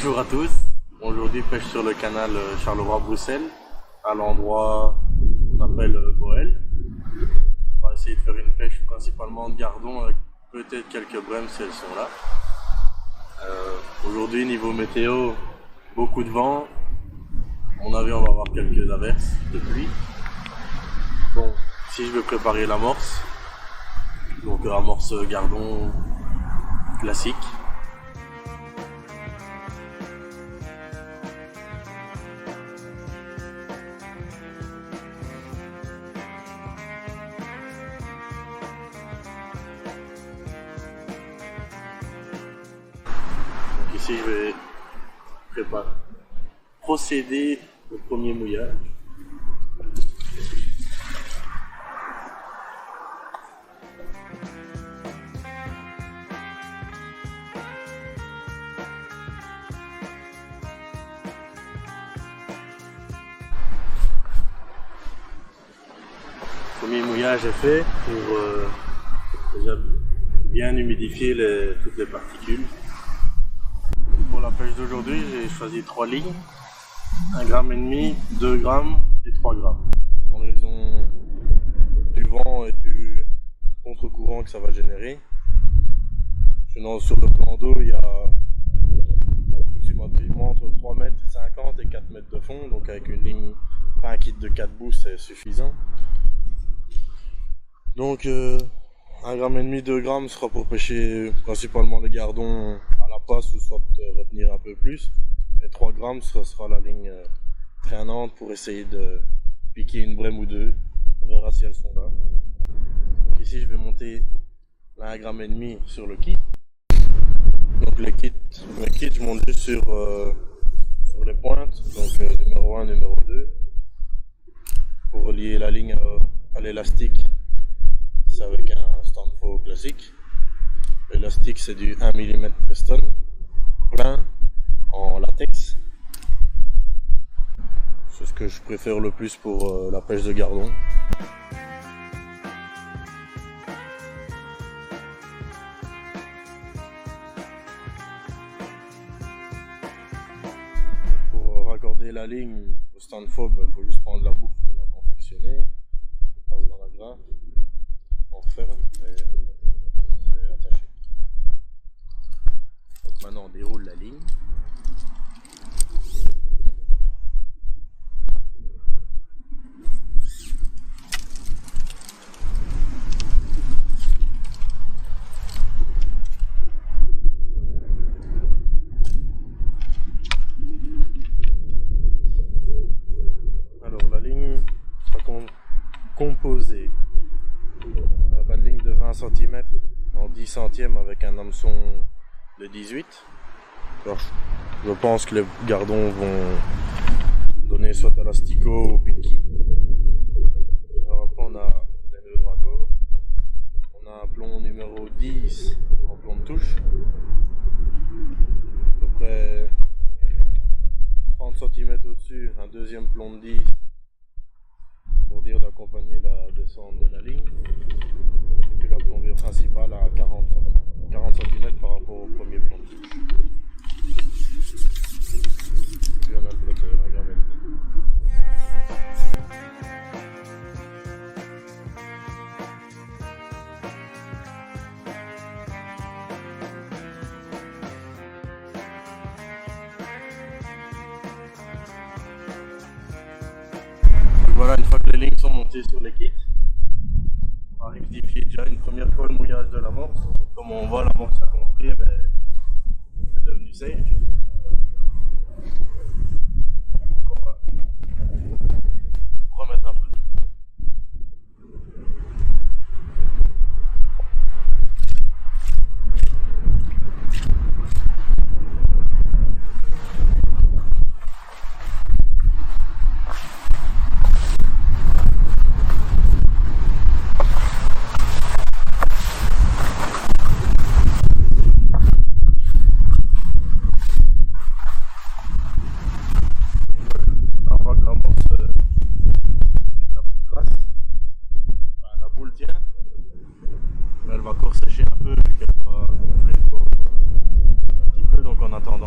Bonjour à tous, aujourd'hui pêche sur le canal Charleroi-Bruxelles, à l'endroit qu'on appelle Boël. On va essayer de faire une pêche principalement de gardons avec peut-être quelques brèmes si elles sont là. Aujourd'hui niveau météo, beaucoup de vent, à mon avis on va avoir quelques averses de pluie. Bon, ici je vais préparer l'amorce, donc amorce gardon classique. Ici, je vais procéder au premier mouillage. Le premier mouillage est fait pour déjà bien humidifier toutes les particules. Pour la pêche d'aujourd'hui, j'ai choisi 3 lignes, 1,5 g, 2 g et 3 g. En raison du vent et du contre-courant que ça va générer. Sinon, sur le plan d'eau, il y a approximativement entre 3,50 m et 4 m de fond, donc avec une ligne, un kit de 4 bouts, c'est suffisant. Donc 1,5 g, 2 g sera pour pêcher principalement les gardons à la passe ou soit retenir un peu plus. Et 3 g, ce sera la ligne traînante pour essayer de piquer une brème ou deux. On verra si elles sont là. Donc ici je vais monter la 1,5 g sur le kit. Donc le kit je monte juste sur les pointes, donc numéro 1, numéro 2. Pour relier la ligne à l'élastique, c'est avec un Stanfo classique. L'élastique c'est du 1 mm Preston, plein, en latex. C'est ce que je préfère le plus pour la pêche de gardon. Pour raccorder la ligne au Stanfo, il faut juste prendre la boucle qu'on a confectionnée, on passe dans la grappe, on referme et c'est attaché. Donc maintenant on déroule la ligne. Alors la ligne sera composée d'un bas de ligne de 20 cm en 10 centièmes avec un hameçon de 18. Alors, je pense que les gardons vont donner soit à l'asticot ou au piqui. Alors après on a les nœuds de raccord. On a un plomb numéro 10 en plomb de touche. À peu près 30 cm au-dessus, un deuxième plomb de 10 pour dire d'accompagner la descente de la ligne. Et puis la plombière principale à 40 cm par rapport au premier plomb de touche. Puis on a le flotteur, 1,5 g. Voilà, une fois que les lignes sont montées sur les kits, on va rectifier déjà une première fois le mouillage de l'amorce. Comme on voit, l'amorce a compris, mais est devenue sèche. Donc on va remettre un peu.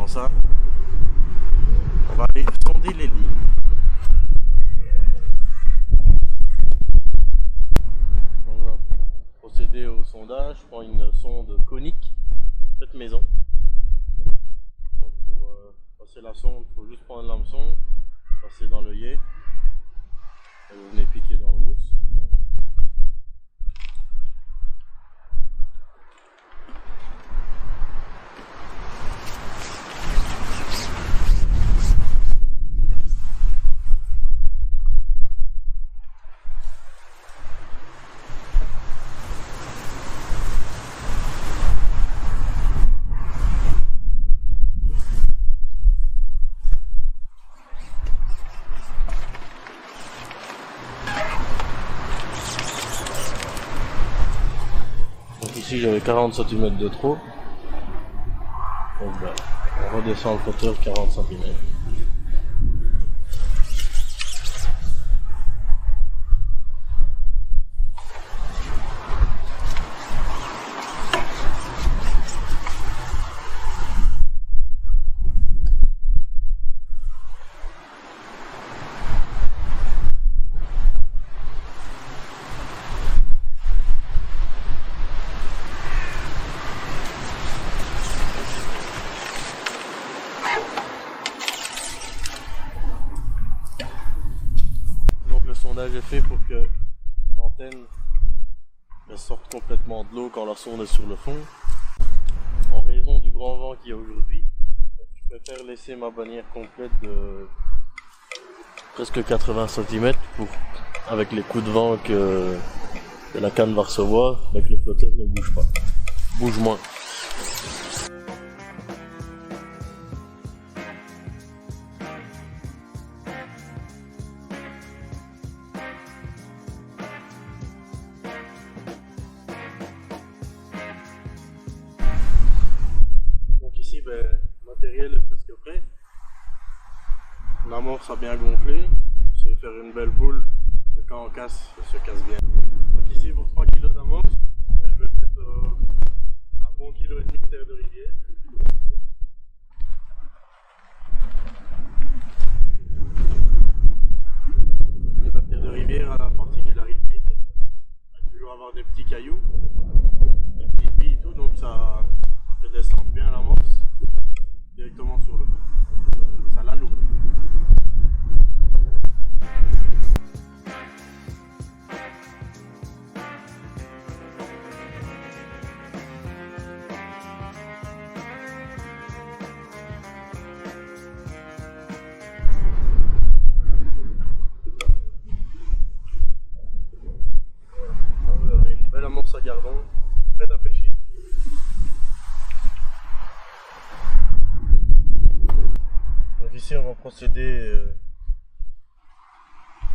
ça. sondage, je prends une sonde conique, faite maison. Donc pour passer la sonde, il faut juste prendre l'hameçon, passer dans l'œillet, et vous venez piquer dans le mousse. Ici j'avais 40 cm de trop, donc là, on redescend le compteur 40 cm. Le sondage est fait pour que l'antenne sorte complètement de l'eau quand la sonde est sur le fond. En raison du grand vent qu'il y a aujourd'hui, je préfère laisser ma bannière complète de presque 80 cm avec les coups de vent que la canne va recevoir, que le flotteur ne bouge pas, bouge moins. Ici, le matériel est presque prêt. L'amorce a bien gonflé. Je vais faire une belle boule. Quand on casse, ça se casse bien. Donc ici, pour 3 kg d'amorce, je vais mettre un bon kilo et demi de terre de rivière. La terre de rivière a la particularité de toujours avoir des petits cailloux, des petites billes et tout, donc ça fait descendre bien l'amorce directement sur le fond. Ça l'allume. Vous avez une belle amorce à gardon, prête à pêcher. Donc ici on va procéder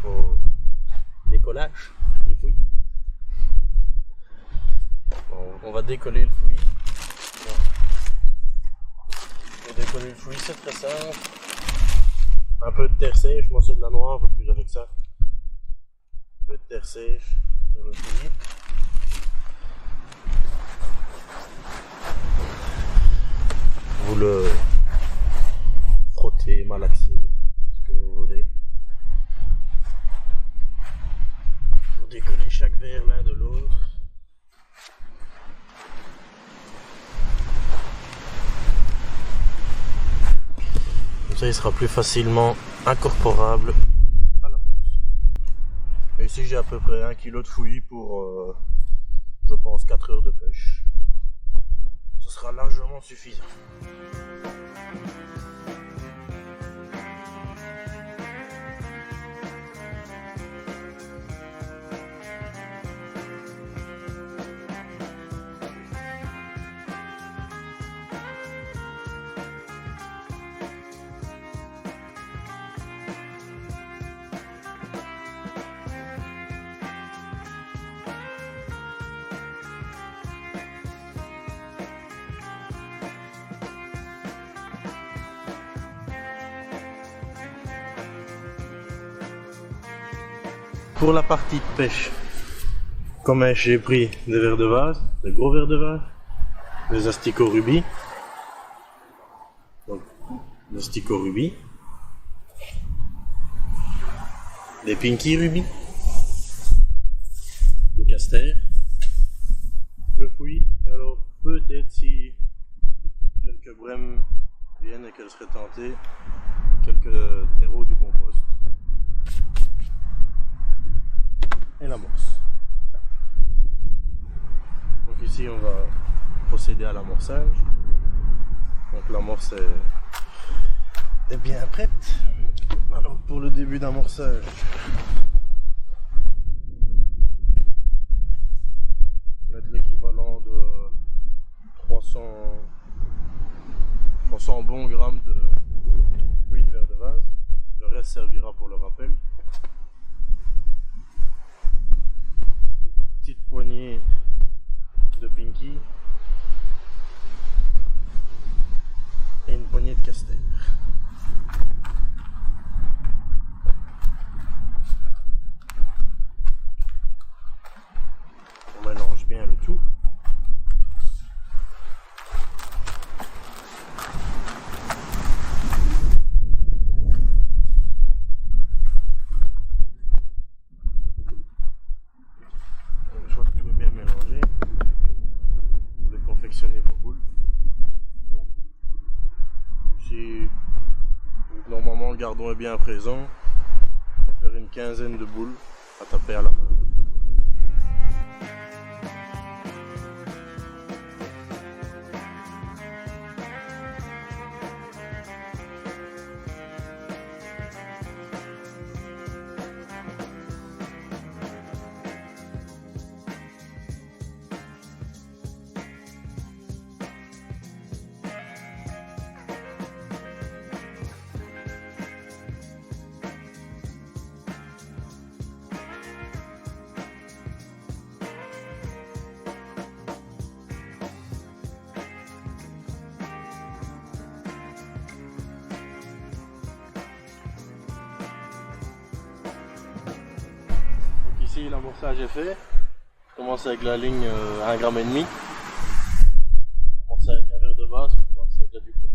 au décollage du fouillis. On va décoller le fouillis. Pour décoller le fouillis, c'est très simple. Un peu de terre sèche, moi c'est de la noire parce que j'avais que ça. Un peu de terre sèche sur le fouillis. Vous le frottez, malaxez, ce que vous voulez. Vous décollez chaque verre l'un de l'autre. Comme ça, il sera plus facilement incorporable à la mousse. Et ici, j'ai à peu près 1 kg de fouillis pour, je pense, 4 heures de pêche. Ce sera largement suffisant. Pour la partie de pêche, comme j'ai pris des vers de vase, des gros vers de vase, des asticots rubis, donc des asticots rubis, des pinky rubis, des casters, Brem vienne et qu'elle serait tentée quelques terreaux du compost. Et l'amorce. Donc ici on va procéder à l'amorçage. Donc l'amorce est bien prête. Alors pour le début d'amorçage, on va mettre l'équivalent de 300 bons grammes de huile vert de vase. Le reste servira pour le rappel. Une petite poignée de Pinky et une poignée de Caster. On mélange bien le tout. Une fois que tout est bien mélangé, vous pouvez confectionner vos boules. Ici, normalement le gardon est bien présent, on va faire une quinzaine de boules à taper à la main. Ici l'amorçage est fait. Je commence avec la ligne 1,5 g. Je commence avec un verre de base pour voir s'il y a déjà du poids.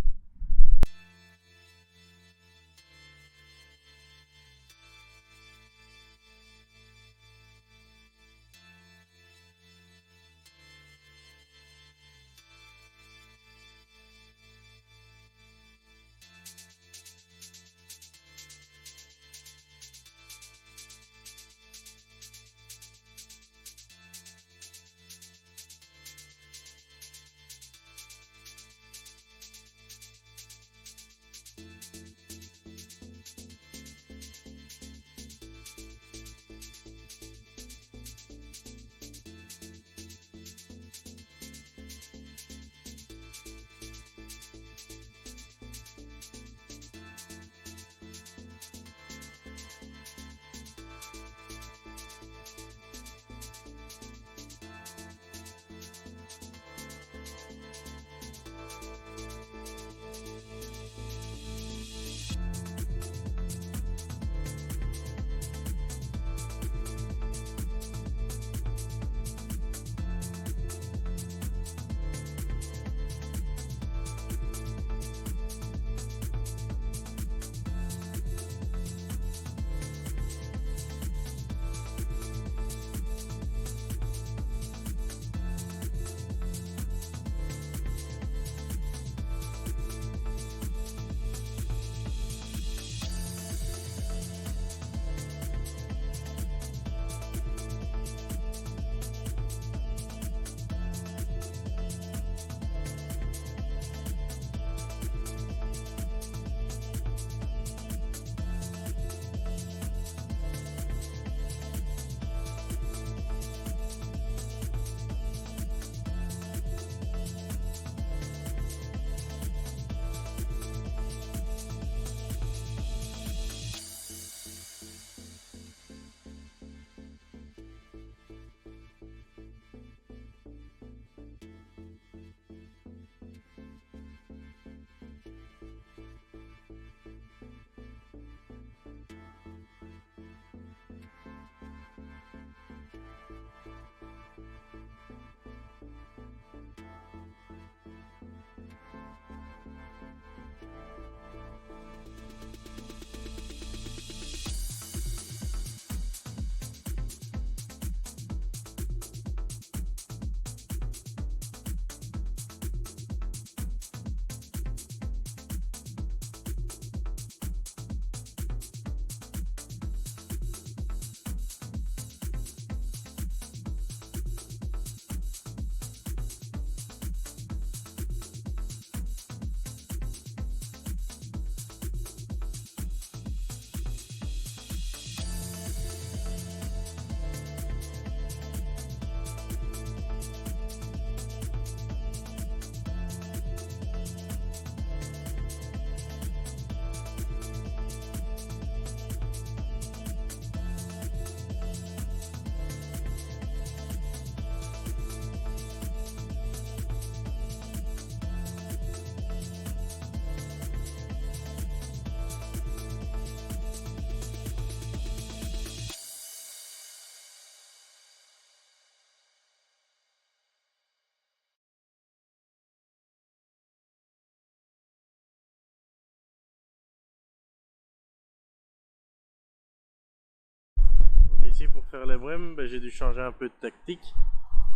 ici pour faire les brèmes, j'ai dû changer un peu de tactique.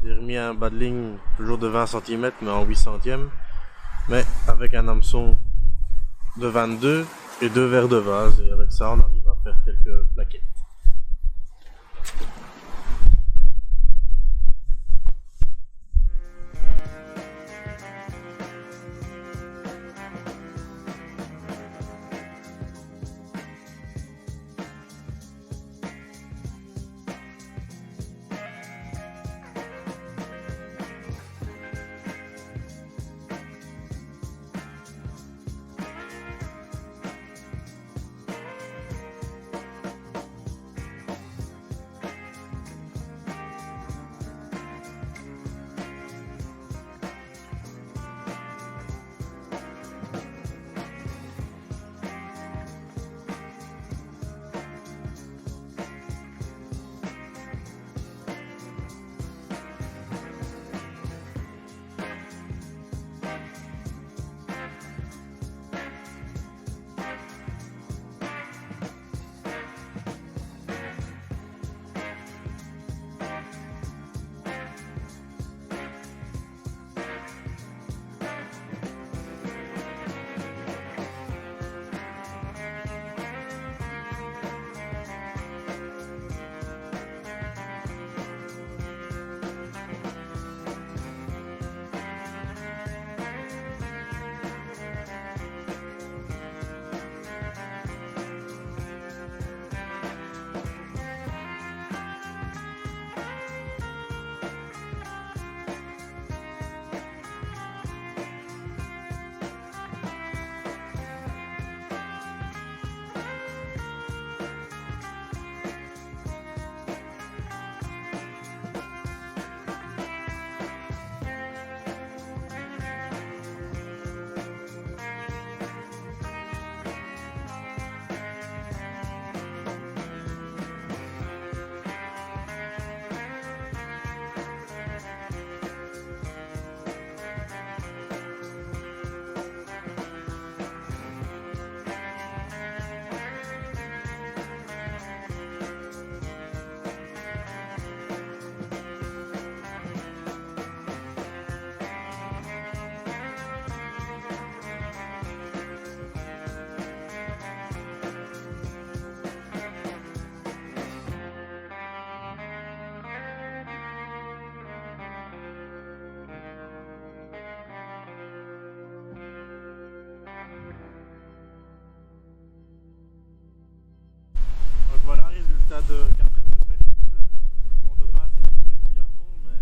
J'ai remis un bas de ligne toujours de 20 cm mais en 8 centièmes, mais avec un hameçon de 22 et 2 verres de vase, et avec ça on arrive à faire quelques plaquettes. Voilà, résultat de 4 heures de pêche au final. Bon, de base c'était une pêche de gardon, mais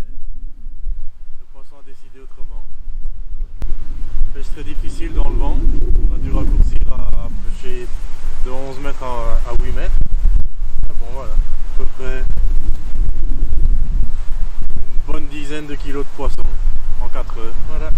le poisson a décidé autrement. Pêche très difficile dans le vent. On a dû raccourcir à pêcher de 11 mètres à 8 mètres. Mais bon, voilà, à peu près une bonne dizaine de kilos de poisson en 4 heures. Voilà.